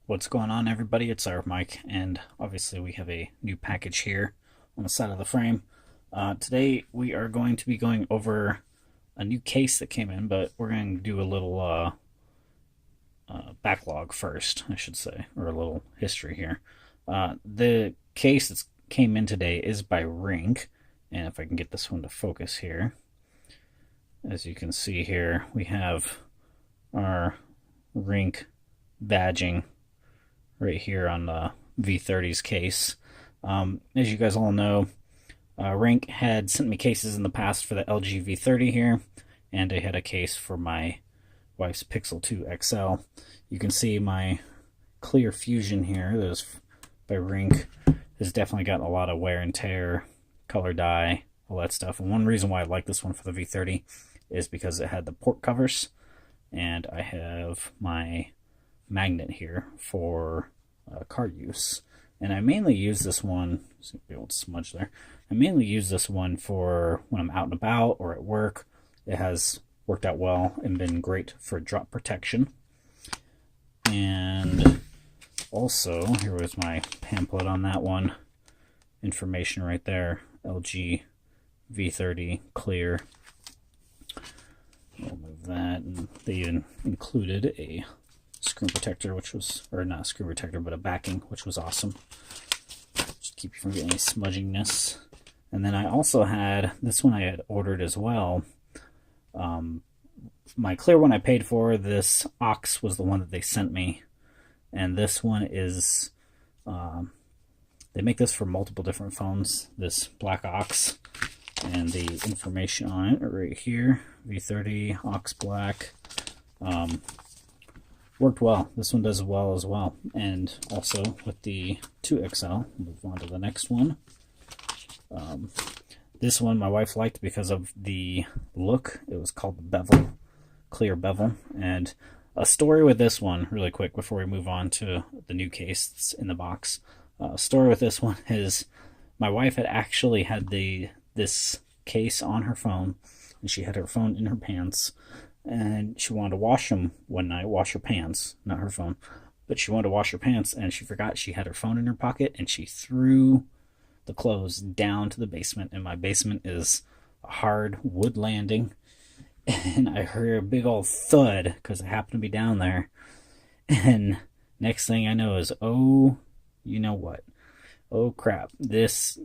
What's going on, everybody? It's our Mike, and obviously we have a new package here on the side of the frame. Today we are going to be going over a new case that came in, but we're going to do a little backlog first, I should say, or a little history here. The case that came in today is by Ringke, and if I can get this one to focus here, as you can see here, we have our Ringke badging right here on the V30's case. As you guys all know, Ringke had sent me cases in the past for the LG V30 here, and I had a case for my wife's Pixel 2 XL. You can see my clear fusion here that is by Ringke has definitely gotten a lot of wear and tear, color dye, all that stuff. And one reason why I like this one for the V30 is because it had the port covers, and I have my magnet here for car use. And I mainly use this one, see the old smudge there, I mainly use this one for when I'm out and about or at work. It has worked out well and been great for drop protection. And also, here was my pamphlet on that one. Information right there, LG V30 clear. We'll move that, and they even included a screen protector, which was, or not a screen protector, but a backing, which was awesome. Just keep you from getting any smudginess. And then I also had, this one I had ordered as well. My clear one I paid for, this Ox was the one that they sent me. And this one is, they make this for multiple different phones, this black Ox. And the information on it right here, V30 Ox Black. Worked well. This one does well as well. And also with the 2XL, move on to the next one. This one my wife liked because of the look. It was called the bevel, clear bevel. And a story with this one, really quick before we move on to the new case that's in the box. A story with this one is my wife had actually had this case on her phone, and she had her phone in her pants, and she wanted to wash them one night, wash her pants, not her phone, but she wanted to wash her pants, and she forgot she had her phone in her pocket, and she threw the clothes down to the basement, and my basement is a hard wood landing, and I heard a big old thud, because I happened to be down there, and next thing I know is, oh, you know what, oh crap, this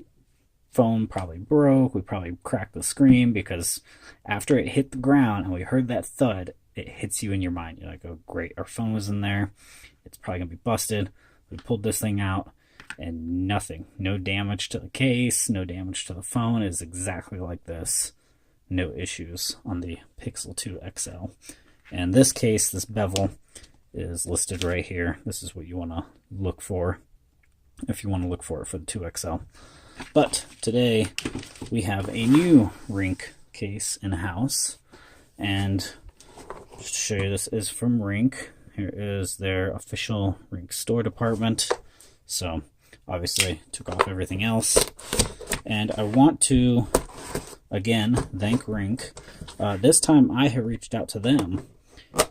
phone probably broke. We probably cracked the screen, because after it hit the ground and we heard that thud, it hits you in your mind. You're like, oh great, our phone was in there, it's probably gonna be busted. We pulled this thing out and nothing, no damage to the case, no damage to the phone. It is exactly like this, no issues on the Pixel 2 XL. And this case, this bevel is listed right here. This is what you want to look for if you want to look for it for the 2XL. But today we have a new Ringke case in house, and just to show you, this is from Ringke. Here is their official Ringke store department. So obviously took off everything else, and I want to again thank Ringke. This time I have reached out to them,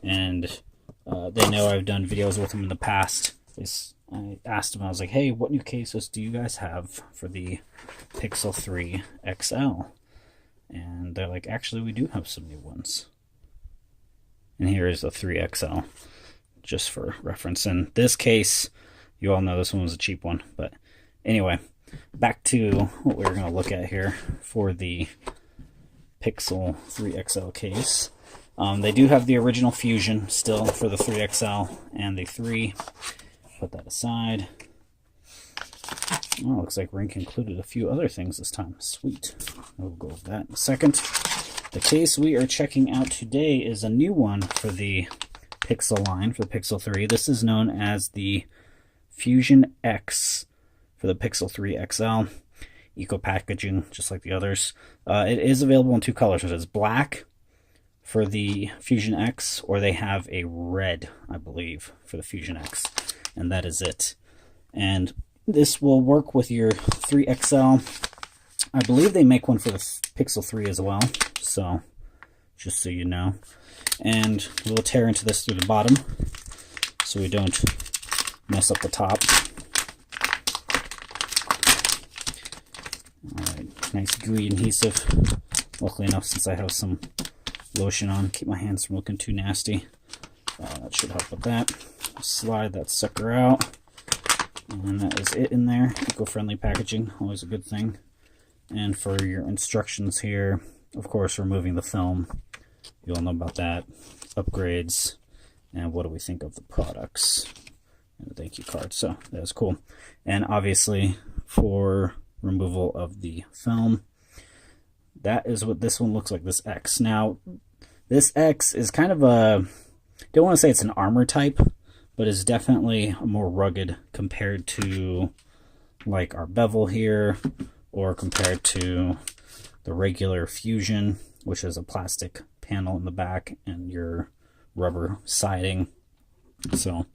and they know I've done videos with them in the past. I asked them, I was like, hey, what new cases do you guys have for the Pixel 3 XL? And they're like, actually, we do have some new ones. And here is the 3XL, just for reference. And this case, you all know this one was a cheap one. But anyway, back to what we're going to look at here for the Pixel 3 XL case. They do have the original Fusion still for the 3XL and the 3. Put that aside. Oh, looks like Ringke included a few other things this time. Sweet. We'll go with that in a second. The case we are checking out today is a new one for the Pixel line, for the Pixel 3. This is known as the Fusion X for the Pixel 3 XL. Eco packaging, just like the others. It is available in two colors. It is black for the Fusion X, or they have a red, I believe, for the Fusion X. And that is it. And this will work with your 3XL. I believe they make one for the Pixel 3 as well, so just so you know. And we'll tear into this through the bottom so we don't mess up the top. Alright, nice gooey adhesive. Luckily enough, since I have some lotion on, keep my hands from looking too nasty. That should help with that. Slide that sucker out. And that is it in there. Eco-friendly packaging, always a good thing. And for your instructions here, of course, removing the film. You all know about that. Upgrades. And what do we think of the products? And a thank you card. So that's cool. And obviously, for removal of the film, that is what this one looks like, this X. Now, this X is kind of a, I don't want to say it's an armor type, but it's definitely more rugged compared to like our bevel here, or compared to the regular Fusion, which is a plastic panel in the back and your rubber siding. So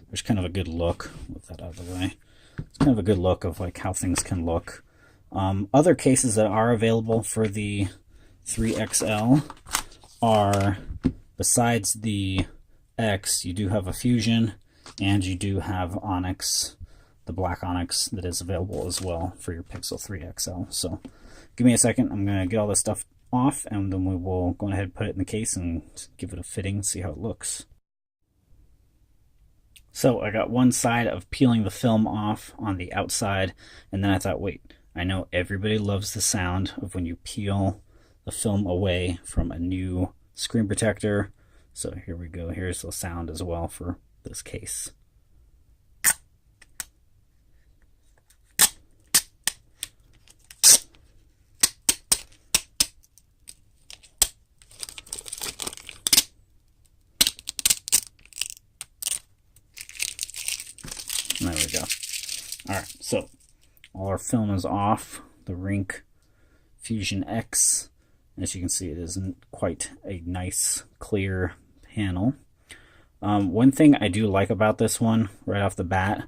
there's kind of a good look with that out of the way. It's kind of a good look of like how things can look. Other cases that are available for the 3XL are, besides the X, you do have a Fusion, and you do have Onyx, the black Onyx, that is available as well for your Pixel 3 XL. So give me a second, I'm going to get all this stuff off, and then we will go ahead and put it in the case and give it a fitting, see how it looks. So I got one side of peeling the film off on the outside, and then I thought, wait, I know everybody loves the sound of when you peel the film away from a new screen protector. So here we go. Here's the sound as well for this case. There we go. All right, so all our film is off. The Ringke Fusion X. As you can see, it isn't quite a nice, clear panel. One thing I do like about this one, right off the bat,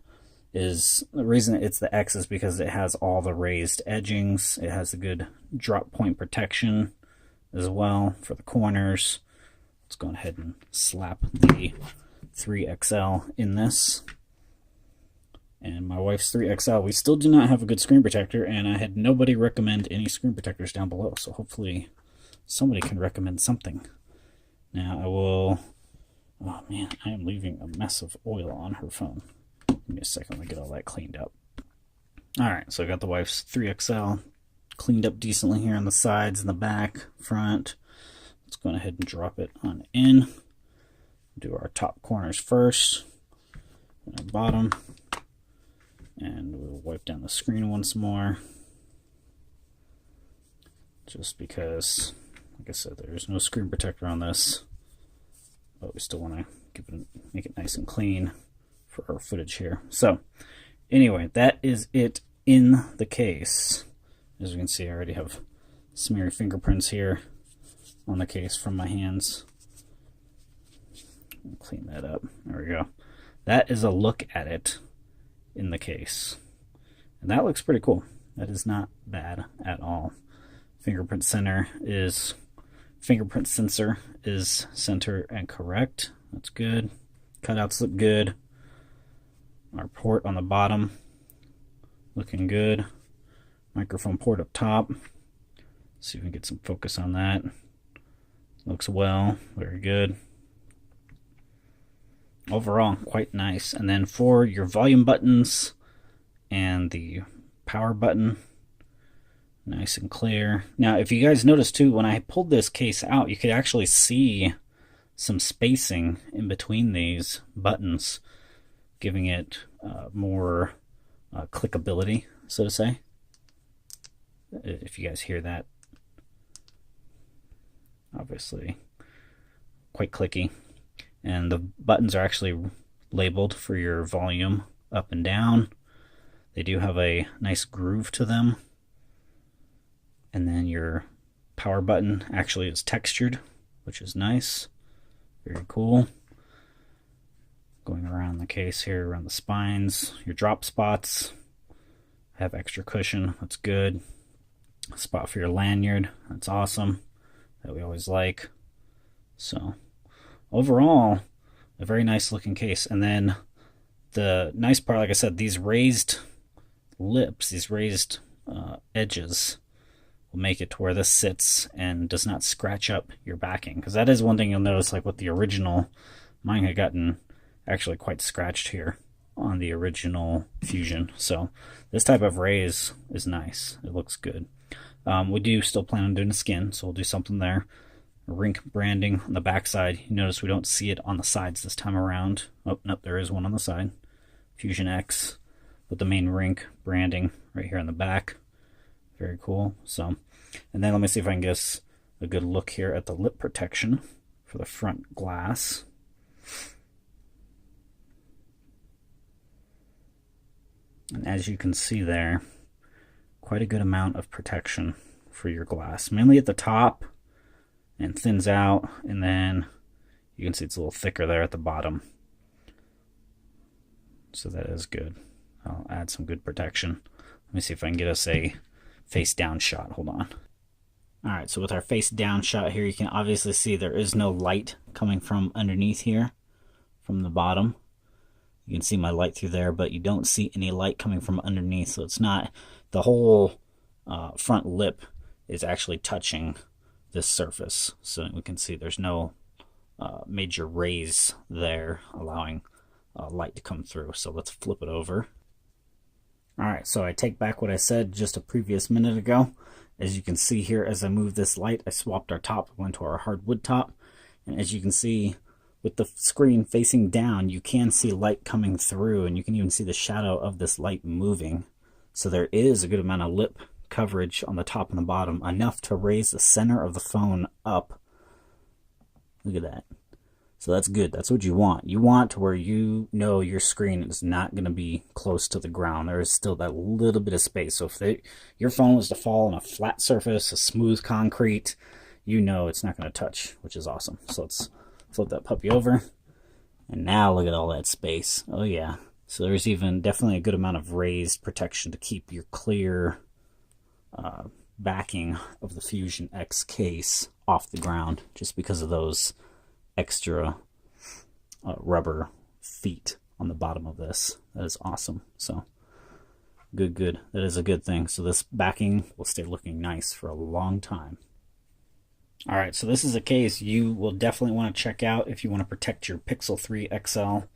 is the reason it's the X is because it has all the raised edgings. It has a good drop point protection as well for the corners. Let's go ahead and slap the 3XL in this. And my wife's 3XL, we still do not have a good screen protector, and I had nobody recommend any screen protectors down below, so hopefully somebody can recommend something. Now I will, oh man, I am leaving a mess of oil on her phone. Give me a second to get all that cleaned up. Alright, so I got the wife's 3XL cleaned up decently here on the sides and the back, front. Let's go ahead and drop it on in. Do our top corners first, and our bottom. And we'll wipe down the screen once more. Just because, like I said, there's no screen protector on this. But we still want to make it nice and clean for our footage here. So, anyway, that is it in the case. As you can see, I already have smeary fingerprints here on the case from my hands. Clean that up. There we go. That is a look at it in the case, and that looks pretty cool. That is not bad at all. Fingerprint sensor is center and correct. That's good. Cutouts look good. Our port on the bottom looking good. Microphone port up top. See if we can get some focus on that. Looks well, very good. Overall, quite nice. And then for your volume buttons and the power button, nice and clear. Now, if you guys notice too, when I pulled this case out, you could actually see some spacing in between these buttons, giving it more clickability, so to say. If you guys hear that, obviously quite clicky. And the buttons are actually labeled for your volume up and down. They do have a nice groove to them. And then your power button actually is textured, which is nice. Very cool. Going around the case here, around the spines, your drop spots have extra cushion. That's good. A spot for your lanyard. That's awesome. That we always like. So overall, a very nice looking case. And then The nice part, like I said, these raised lips, these raised edges will make it to where this sits and does not scratch up your backing. Because that is one thing you'll notice, like with the original, mine had gotten actually quite scratched here on the original Fusion. So this type of raise is nice. It looks good. We do still plan on doing the skin, so we'll do something there. Ringke branding on the back side. You notice we don't see it on the sides this time around. Oh, nope, there is one on the side. Fusion X with the main Ringke branding right here on the back. Very cool. So, and then let me see if I can get us a good look here at the lip protection for the front glass. And as you can see there, quite a good amount of protection for your glass, mainly at the top, and thins out, and then you can see it's a little thicker there at the bottom. So that is good. I'll add some good protection. Let me see if I can get us a face down shot. Hold on. Alright, so with our face down shot here, you can obviously see there is no light coming from underneath here, from the bottom. You can see my light through there, but you don't see any light coming from underneath, so it's not, the whole front lip is actually touching this surface. So we can see there's no major raise there allowing light to come through. So let's flip it over. Alright, so I take back what I said just a previous minute ago. As you can see here, as I move this light, I swapped our top, went to our hardwood top, and as you can see, with the screen facing down, you can see light coming through, and you can even see the shadow of this light moving. So there is a good amount of lip coverage on the top and the bottom, enough to raise the center of the phone up. Look at that. So that's good. That's what you want. You want to where you know your screen is not going to be close to the ground. There is still that little bit of space. So if your phone was to fall on a flat surface, a smooth concrete, you know it's not going to touch, which is awesome. So let's flip that puppy over. And now look at all that space. Oh yeah. So there's even definitely a good amount of raised protection to keep your clear backing of the Fusion X case off the ground, just because of those extra rubber feet on the bottom of this. That is awesome. So good. That is a good thing. So this backing will stay looking nice for a long time. All right, so this is a case you will definitely want to check out if you want to protect your Pixel 3 XL.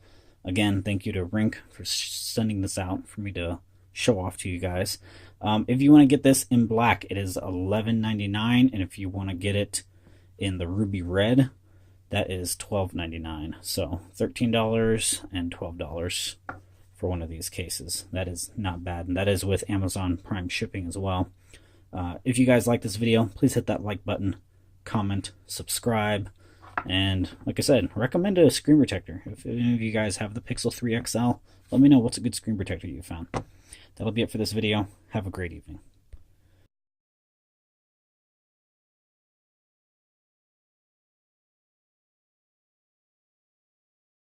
Again, thank you to Ringke for sending this out for me to show off to you guys. If you want to get this in black, it is $11.99, and if you want to get it in the ruby red, that is $12.99. So $13 and $12 for one of these cases. That is not bad, and that is with Amazon Prime shipping as well. If you guys like this video, please hit that like button, comment, subscribe, and like I said, recommend a screen protector. If any of you guys have the Pixel 3 XL, let me know what's a good screen protector you found. That'll be it for this video. Have a great evening.